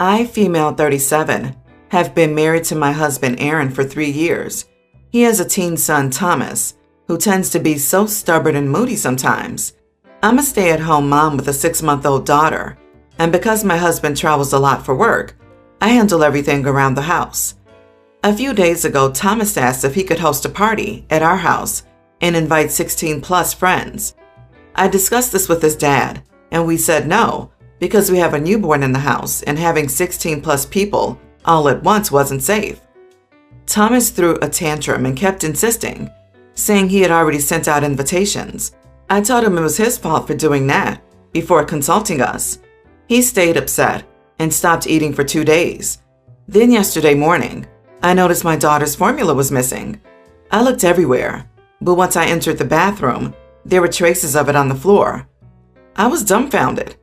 I, female 37, have been married to my husband Aaron for 3 years. He has a teen son, Thomas, who tends to be so stubborn and moody sometimes. I'm a stay-at-home mom with a 6-month-old daughter, and because my husband travels a lot for work, I handle everything around the house. A few days ago, Thomas asked if he could host a party at our house and invite 16-plus friends. I discussed this with his dad, and we said no, because we have a newborn in the house and having 16-plus people all at once wasn't safe. Thomas threw a tantrum and kept insisting, saying he had already sent out invitations. I told him it was his fault for doing that before consulting us. He stayed upset and stopped eating for 2 days. Then yesterday morning, I noticed my daughter's formula was missing. I looked everywhere, but once I entered the bathroom, there were traces of it on the floor. I was dumbfounded.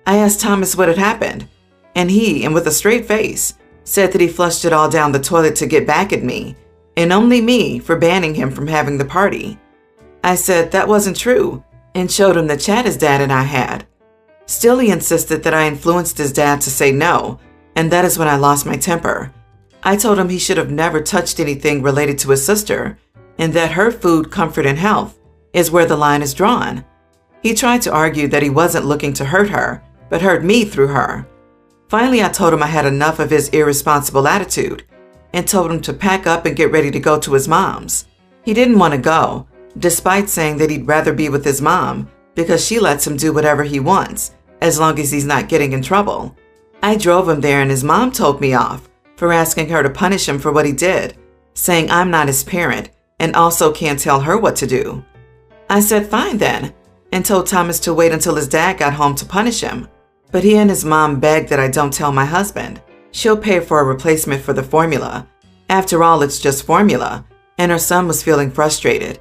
I asked Thomas what had happened, and he, with a straight face, said that he flushed it all down the toilet to get back at me, and only me for banning him from having the party. I said that wasn't true, and showed him the chat his dad and I had. Still, he insisted that I influenced his dad to say no, and that is when I lost my temper. I told him he should have never touched anything related to his sister, and that her food, comfort, and health is where the line is drawn. He tried to argue that he wasn't looking to hurt her, but hurt me through her. Finally, I told him I had enough of his irresponsible attitude, and told him to pack up and get ready to go to his mom's. He didn't want to go, despite saying that he'd rather be with his mom because she lets him do whatever he wants, as long as he's not getting in trouble. I drove him there and his mom told me off for asking her to punish him for what he did, saying I'm not his parent and also can't tell her what to do. I said fine then, and told Thomas to wait until his dad got home to punish him. But he and his mom begged that I don't tell my husband. She'll pay for a replacement for the formula. After all, it's just formula, and her son was feeling frustrated.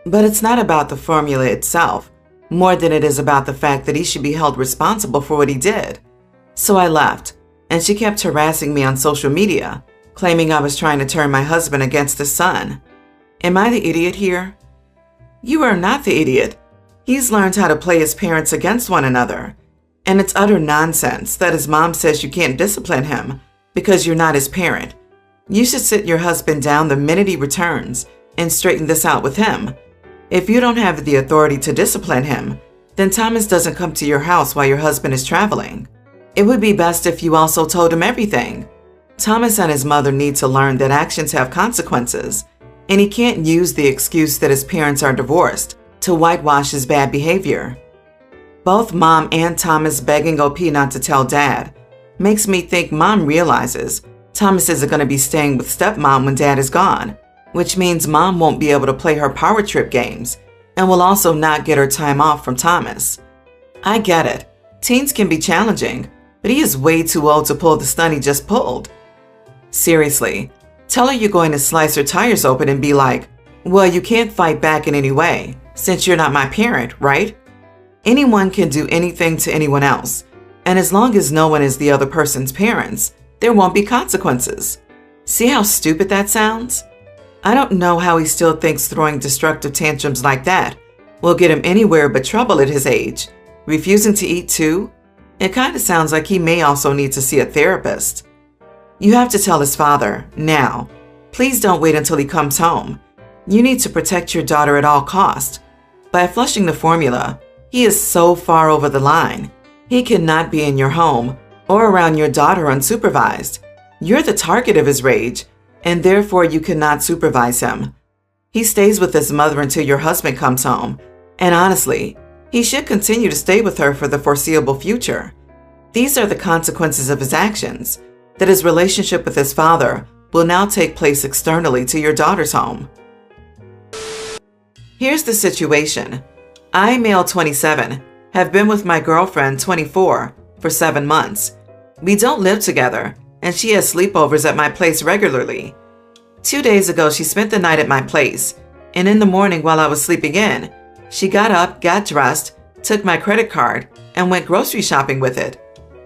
But it's not about the formula itself, more than it is about the fact that he should be held responsible for what he did. So I left, and she kept harassing me on social media, claiming I was trying to turn my husband against his son. Am I the idiot here? You are not the idiot. He's learned how to play his parents against one another. And it's utter nonsense that his mom says you can't discipline him because you're not his parent. You should sit your husband down the minute he returns and straighten this out with him. If you don't have the authority to discipline him, then Thomas doesn't come to your house while your husband is traveling. It would be best if you also told him everything. Thomas and his mother need to learn that actions have consequences, and he can't use the excuse that his parents are divorced to whitewash his bad behavior. Both Mom and Thomas begging OP not to tell Dad makes me think Mom realizes Thomas isn't going to be staying with stepmom when Dad is gone, which means Mom won't be able to play her power trip games and will also not get her time off from Thomas. I get it. Teens can be challenging, but he is way too old to pull the stunt he just pulled. Seriously, tell her you're going to slice her tires open and be like, well, you can't fight back in any way, since you're not my parent, right? Anyone can do anything to anyone else, and as long as no one is the other person's parents, there won't be consequences. See how stupid that sounds? I don't know how he still thinks throwing destructive tantrums like that will get him anywhere but trouble at his age. Refusing to eat too? It kind of sounds like he may also need to see a therapist. You have to tell his father, now. Please don't wait until he comes home. You need to protect your daughter at all costs. By flushing the formula, he is so far over the line. He cannot be in your home or around your daughter unsupervised. You're the target of his rage, and therefore you cannot supervise him. He stays with his mother until your husband comes home, and honestly, he should continue to stay with her for the foreseeable future. These are the consequences of his actions, that his relationship with his father will now take place externally to your daughter's home. Here's the situation. I, male 27, have been with my girlfriend, 24, for 7 months. We don't live together, and she has sleepovers at my place regularly. 2 days ago, she spent the night at my place, and in the morning while I was sleeping in, she got up, got dressed, took my credit card, and went grocery shopping with it.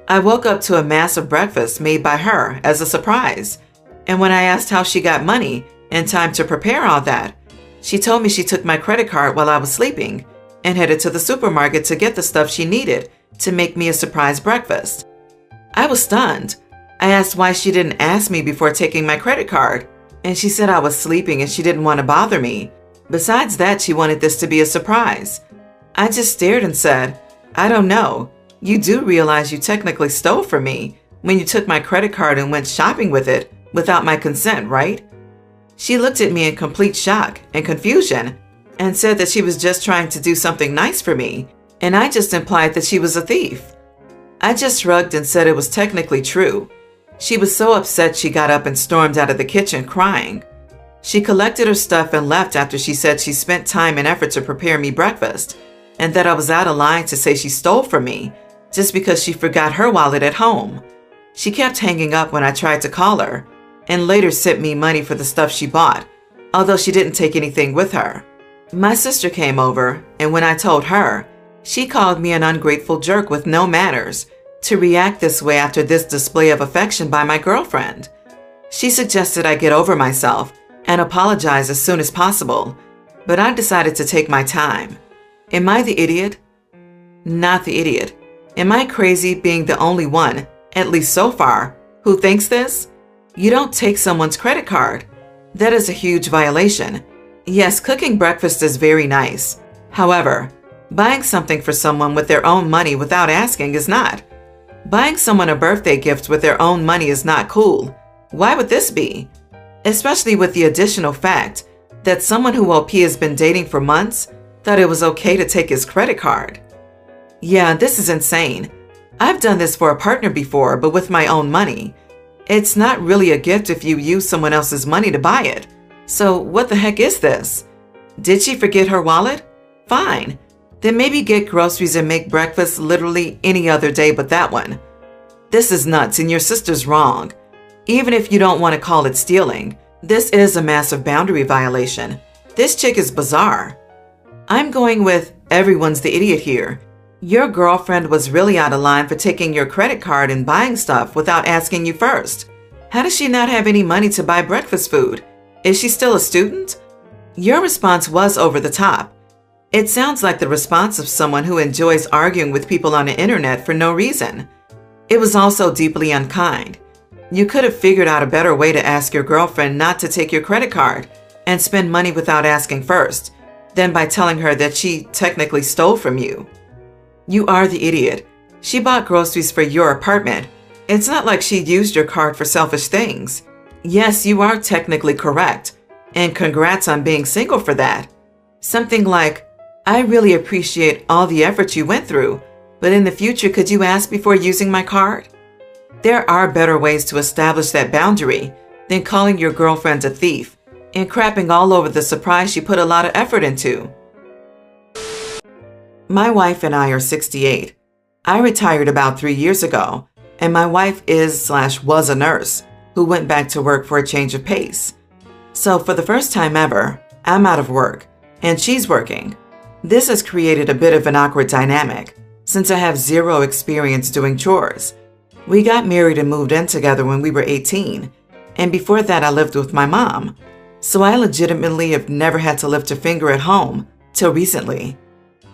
I woke up to a massive breakfast made by her as a surprise, and when I asked how she got money and time to prepare all that, she told me she took my credit card while I was sleeping and headed to the supermarket to get the stuff she needed to make me a surprise breakfast. I was stunned, I asked why she didn't ask me before taking my credit card, and she said I was sleeping and she didn't want to bother me. Besides that, she wanted this to be a surprise. I just stared and said, I don't know. You do realize you technically stole from me when you took my credit card and went shopping with it without my consent, right? She looked at me in complete shock and confusion and said that she was just trying to do something nice for me, and I just implied that she was a thief. I just shrugged and said it was technically true. She was so upset she got up and stormed out of the kitchen crying. She collected her stuff and left after she said she spent time and effort to prepare me breakfast, and that I was out of line to say she stole from me just because she forgot her wallet at home. She kept hanging up when I tried to call her, and later sent me money for the stuff she bought, although she didn't take anything with her. My sister came over, and when I told her, she called me an ungrateful jerk with no manners to react this way after this display of affection by my girlfriend. She suggested I get over myself and apologize as soon as possible, but I decided to take my time. Am I the idiot? Not the idiot. Am I crazy being the only one, at least so far, who thinks this? You don't take someone's credit card. That is a huge violation. Yes, cooking breakfast is very nice. However, buying something for someone with their own money without asking is not. Buying someone a birthday gift with their own money is not cool. Why would this be? Especially with the additional fact that someone who OP has been dating for months thought it was okay to take his credit card. Yeah, this is insane. I've done this for a partner before, but with my own money. It's not really a gift if you use someone else's money to buy it. So what the heck is this? Did she forget her wallet? Fine. Then maybe get groceries and make breakfast literally any other day but that one. This is nuts and your sister's wrong. Even if you don't want to call it stealing, this is a massive boundary violation. This chick is bizarre. I'm going with everyone's the idiot here. Your girlfriend was really out of line for taking your credit card and buying stuff without asking you first. How does she not have any money to buy breakfast food? Is she still a student? Your response was over the top. It sounds like the response of someone who enjoys arguing with people on the internet for no reason. It was also deeply unkind. You could have figured out a better way to ask your girlfriend not to take your credit card and spend money without asking first, than by telling her that she technically stole from you. You are the idiot. She bought groceries for your apartment. It's not like she used your card for selfish things. Yes, you are technically correct, and congrats on being single for that. Something like, I really appreciate all the effort you went through, but in the future, could you ask before using my card? There are better ways to establish that boundary than calling your girlfriend a thief and crapping all over the surprise she put a lot of effort into. My wife and I are 68. I retired about 3 years ago, and my wife was a nurse who went back to work for a change of pace. So for the first time ever, I'm out of work, and she's working. This has created a bit of an awkward dynamic, since I have zero experience doing chores. We got married and moved in together when we were 18, and before that I lived with my mom. So I legitimately have never had to lift a finger at home till recently.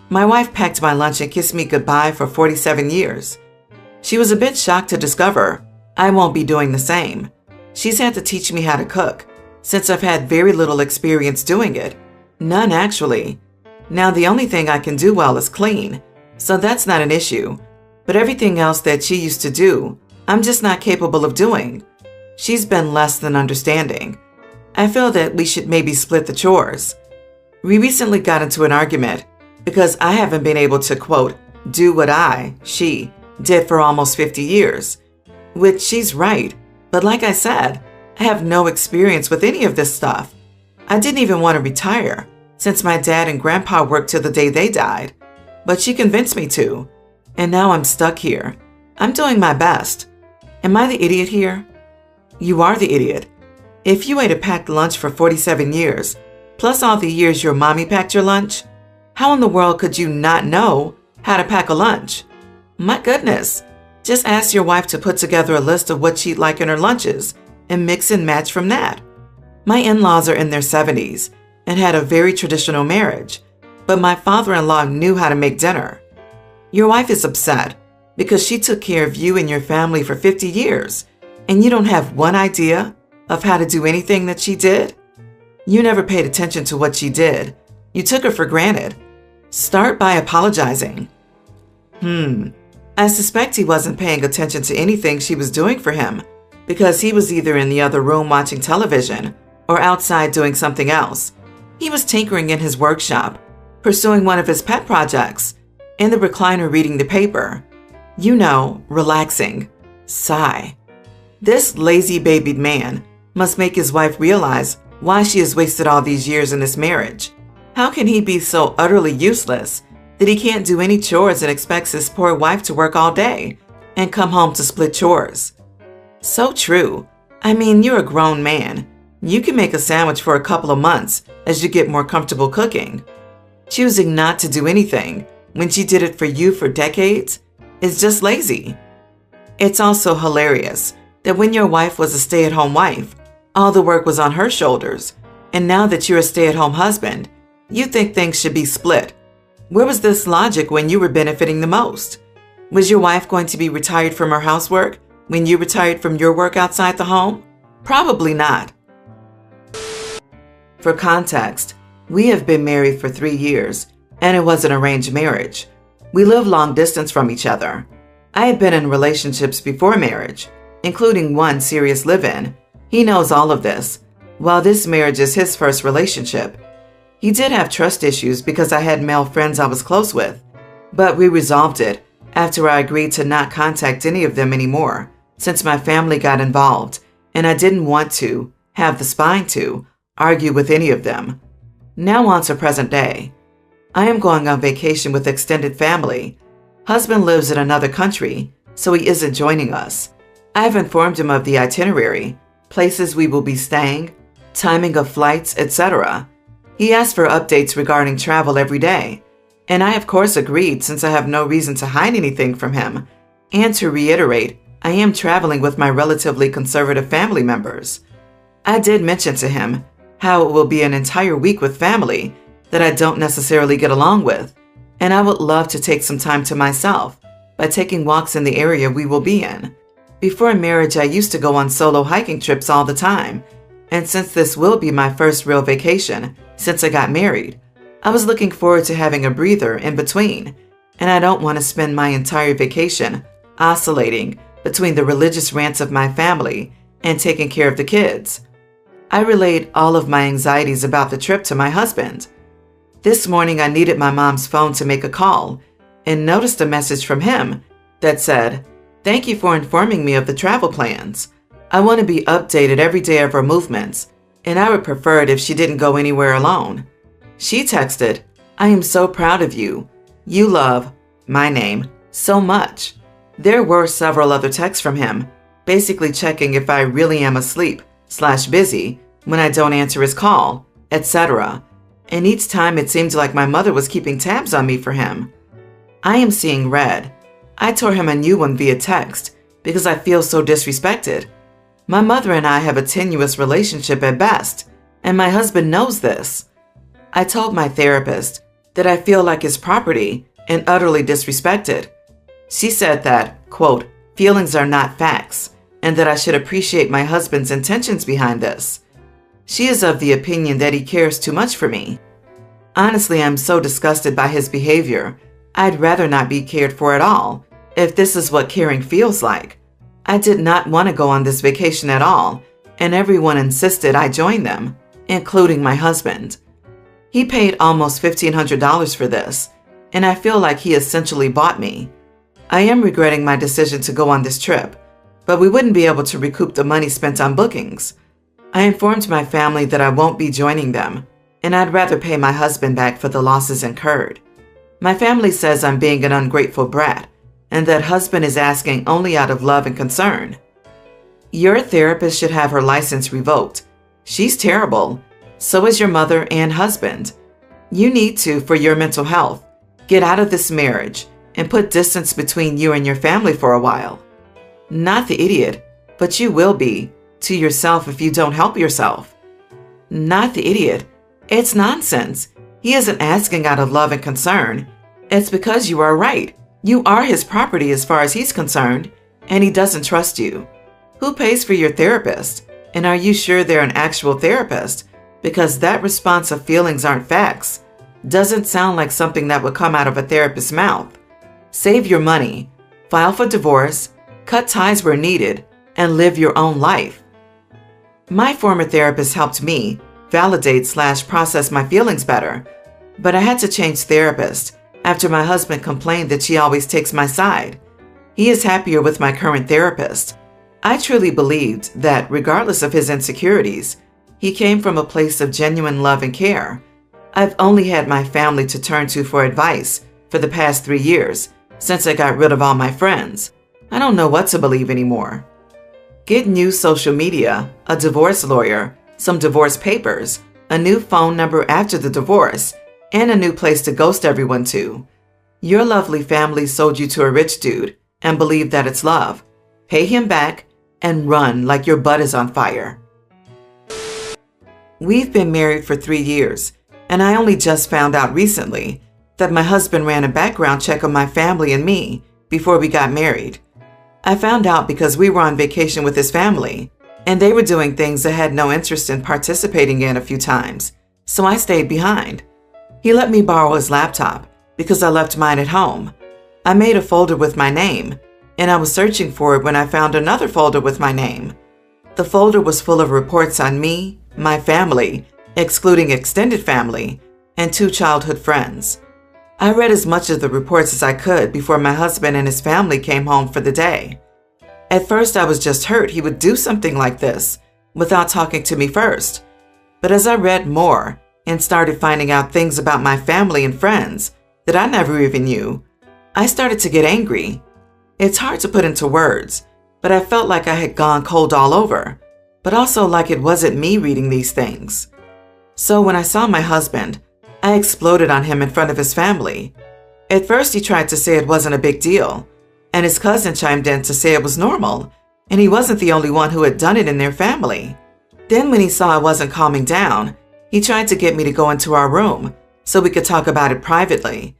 My wife packed my lunch and kissed me goodbye for 47 years. She was a bit shocked to discover I won't be doing the same. She's had to teach me how to cook, since I've had very little experience doing it. None, actually. Now the only thing I can do well is clean, so that's not an issue. But everything else that she used to do, I'm just not capable of doing. She's been less than understanding. I feel that we should maybe split the chores. We recently got into an argument because I haven't been able to, quote, do what she did for almost 50 years. Which she's right, but like I said, I have no experience with any of this stuff. I didn't even want to retire since my dad and grandpa worked till the day they died, but she convinced me to. And now I'm stuck here. I'm doing my best. Am I the idiot here? You are the idiot. If you ate a packed lunch for 47 years, plus all the years your mommy packed your lunch, how in the world could you not know how to pack a lunch? My goodness. Just ask your wife to put together a list of what she'd like in her lunches and mix and match from that. My in-laws are in their 70s and had a very traditional marriage, but my father-in-law knew how to make dinner. Your wife is upset because she took care of you and your family for 50 years, and you don't have one idea of how to do anything that she did? You never paid attention to what she did. You took her for granted. Start by apologizing. I suspect he wasn't paying attention to anything she was doing for him because he was either in the other room watching television or outside doing something else. He was tinkering in his workshop, pursuing one of his pet projects, in the recliner reading the paper. Relaxing. Sigh. This lazy babied man must make his wife realize why she has wasted all these years in this marriage. How can he be so utterly useless that he can't do any chores and expects his poor wife to work all day and come home to split chores? So true. You're a grown man. You can make a sandwich for a couple of months as you get more comfortable cooking. Choosing not to do anything when she did it for you for decades is just lazy. It's also hilarious that when your wife was a stay-at-home wife, all the work was on her shoulders, and now that you're a stay-at-home husband, you think things should be split. Where was this logic when you were benefiting the most? Was your wife going to be retired from her housework when you retired from your work outside the home? Probably not. For context, we have been married for 3 years, and it was an arranged marriage. We live long distance from each other. I had been in relationships before marriage, including one serious live-in. He knows all of this. While this marriage is his first relationship, he did have trust issues because I had male friends I was close with, but we resolved it after I agreed to not contact any of them anymore since my family got involved and I didn't want to have the spine to argue with any of them. Now on to present day. I am going on vacation with extended family. Husband lives in another country, so he isn't joining us. I have informed him of the itinerary, places we will be staying, timing of flights, etc. He asked for updates regarding travel every day, and I of course agreed since I have no reason to hide anything from him. And to reiterate, I am traveling with my relatively conservative family members. I did mention to him how it will be an entire week with family that I don't necessarily get along with, and I would love to take some time to myself by taking walks in the area we will be in. Before marriage, I used to go on solo hiking trips all the time, and since this will be my first real vacation since I got married, I was looking forward to having a breather in between, and I don't want to spend my entire vacation oscillating between the religious rants of my family and taking care of the kids. I relayed all of my anxieties about the trip to my husband. This morning, I needed my mom's phone to make a call and noticed a message from him that said, "Thank you for informing me of the travel plans. I want to be updated every day of her movements, and I would prefer it if she didn't go anywhere alone." She texted, "I am so proud of you. You love my name so much." There were several other texts from him, basically checking if I really am asleep/busy when I don't answer his call, etc. And each time it seemed like my mother was keeping tabs on me for him. I am seeing red. I tore him a new one via text because I feel so disrespected. My mother and I have a tenuous relationship at best, and my husband knows this. I told my therapist that I feel like his property and utterly disrespected. She said that, quote, "feelings are not facts," and that I should appreciate my husband's intentions behind this. She is of the opinion that he cares too much for me. Honestly, I'm so disgusted by his behavior. I'd rather not be cared for at all, if this is what caring feels like. I did not want to go on this vacation at all, and everyone insisted I join them, including my husband. He paid almost $1,500 for this, and I feel like he essentially bought me. I am regretting my decision to go on this trip, but we wouldn't be able to recoup the money spent on bookings. I informed my family that I won't be joining them, and I'd rather pay my husband back for the losses incurred. My family says I'm being an ungrateful brat, and that husband is asking only out of love and concern. Your therapist should have her license revoked. She's terrible. So is your mother and husband. You need to, for your mental health, get out of this marriage and put distance between you and your family for a while. Not the idiot, but you will be to yourself if you don't help yourself. Not the idiot. It's nonsense. He isn't asking out of love and concern. It's because you are right. You are his property as far as he's concerned, and he doesn't trust you. Who pays for your therapist? And are you sure they're an actual therapist? Because that response of feelings aren't facts doesn't sound like something that would come out of a therapist's mouth. Save your money, file for divorce, cut ties where needed, and live your own life. My former therapist helped me validate/process my feelings better, but I had to change therapist after my husband complained that she always takes my side. He is happier with my current therapist. I truly believed that regardless of his insecurities, he came from a place of genuine love and care. I've only had my family to turn to for advice for the past 3 years since I got rid of all my friends. I don't know what to believe anymore. Get new social media, a divorce lawyer, some divorce papers, a new phone number after the divorce, and a new place to ghost everyone to. Your lovely family sold you to a rich dude and believe that it's love. Pay him back and run like your butt is on fire. We've been married for 3 years, and I only just found out recently that my husband ran a background check on my family and me before we got married. I found out because we were on vacation with his family, and they were doing things I had no interest in participating in a few times, so I stayed behind. He let me borrow his laptop because I left mine at home. I made a folder with my name, and I was searching for it when I found another folder with my name. The folder was full of reports on me, my family, excluding extended family, and 2 childhood friends. I read as much of the reports as I could before my husband and his family came home for the day. At first, I was just hurt he would do something like this without talking to me first. But as I read more and started finding out things about my family and friends that I never even knew, I started to get angry. It's hard to put into words, but I felt like I had gone cold all over, but also like it wasn't me reading these things. So when I saw my husband, I exploded on him in front of his family. At first, he tried to say it wasn't a big deal, and his cousin chimed in to say it was normal, and he wasn't the only one who had done it in their family. Then when he saw I wasn't calming down, he tried to get me to go into our room so we could talk about it privately.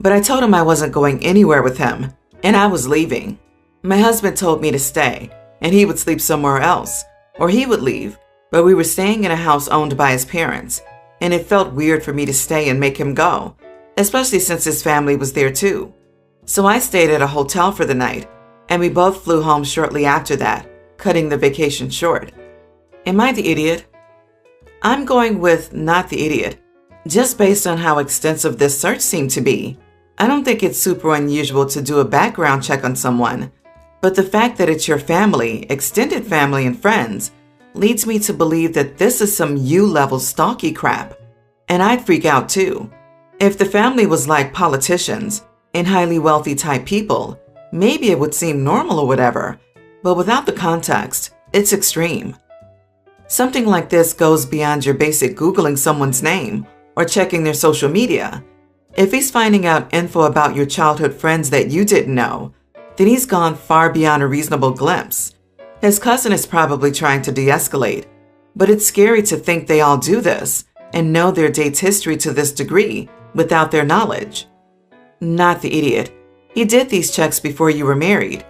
But I told him I wasn't going anywhere with him, and I was leaving. My husband told me to stay, and he would sleep somewhere else, or he would leave, but we were staying in a house owned by his parents, and it felt weird for me to stay and make him go, especially since his family was there too. So I stayed at a hotel for the night, and we both flew home shortly after that, cutting the vacation short. Am I the idiot? I'm going with not the idiot, just based on how extensive this search seemed to be. I don't think it's super unusual to do a background check on someone, but the fact that it's your family, extended family, and friends leads me to believe that this is some U-level stalky crap, and I'd freak out too. If the family was like politicians and highly wealthy type people, maybe it would seem normal or whatever, but without the context, it's extreme. Something like this goes beyond your basic Googling someone's name or checking their social media. If he's finding out info about your childhood friends that you didn't know, then he's gone far beyond a reasonable glimpse. His cousin is probably trying to de-escalate, but it's scary to think they all do this and know their date's history to this degree without their knowledge. Not the idiot. He did these checks before you were married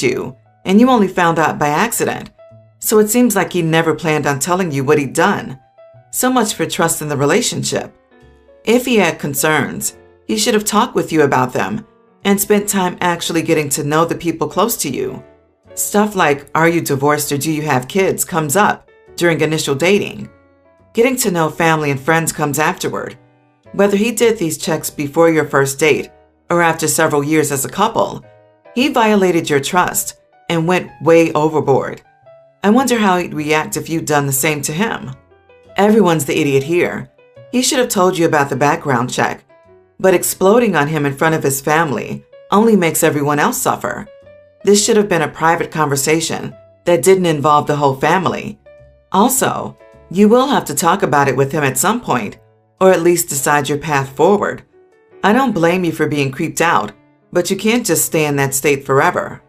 you, and you only found out by accident. So it seems like he never planned on telling you what he'd done. So much for trust in the relationship. If he had concerns, he should have talked with you about them and spent time actually getting to know the people close to you. Stuff like, are you divorced or do you have kids, comes up during initial dating. Getting to know family and friends comes afterward. Whether he did these checks before your first date or after several years as a couple, he violated your trust and went way overboard. I wonder how he'd react if you'd done the same to him. Everyone's the idiot here. He should have told you about the background check, but exploding on him in front of his family only makes everyone else suffer. This should have been a private conversation that didn't involve the whole family. Also, you will have to talk about it with him at some point, or at least decide your path forward. I don't blame you for being creeped out, but you can't just stay in that state forever.